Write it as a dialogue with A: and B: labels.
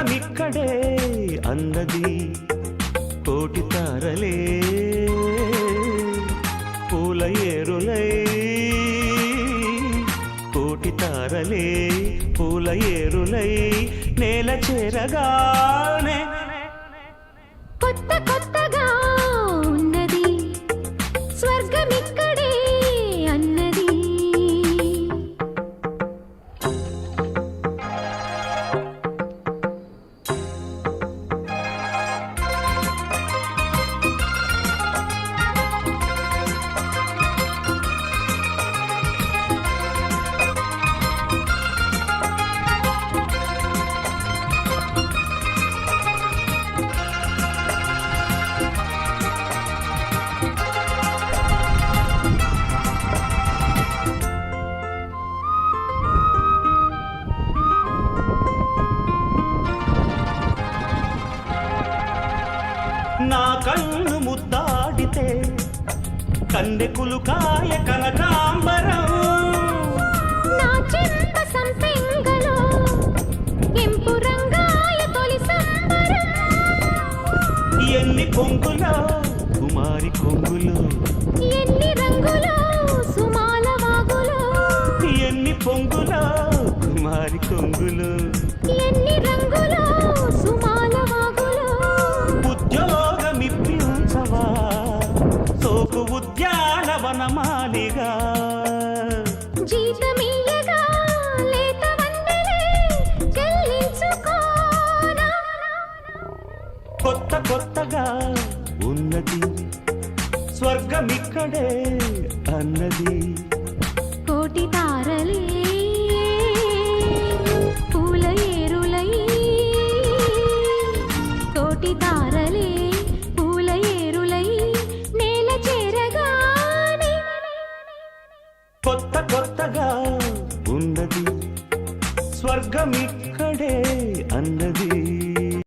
A: స్వర్గమిక్కడే అన్నది కోటి తారలే పూల ఏరులై కోటి తారలే పూల ఏరులై నేల చేరగానే
B: కొత్త కొత్తగా ఉన్నది స్వర్గమిక్కడే అన్నది.
A: నా కన్ను ముద్దాడితే కన్నెకులు కాయ కనకాంబరం
B: నా చెంప సంపెంగలో కెంపు రంగాయ తొలి సంబరం.
A: ఎన్ని కొంగులో కుమారి కొంగులు
B: ఎన్ని రంగులో సుమాల వాగులో
A: ఎన్ని పొంగులో కుమారి కొంగులు
B: ఎన్ని రంగులో సుమాల వాగులో.
A: ఉద్యోగమిప్పించవా సోకు ఉద్యానవనమాలిగా
B: జీతమియ్యగా లేత వందెలే చెల్లించుకోనా.
A: కొత్త కొత్తగా ఉన్నది స్వర్గమిక్కడే అన్నది
B: కోటి తారలే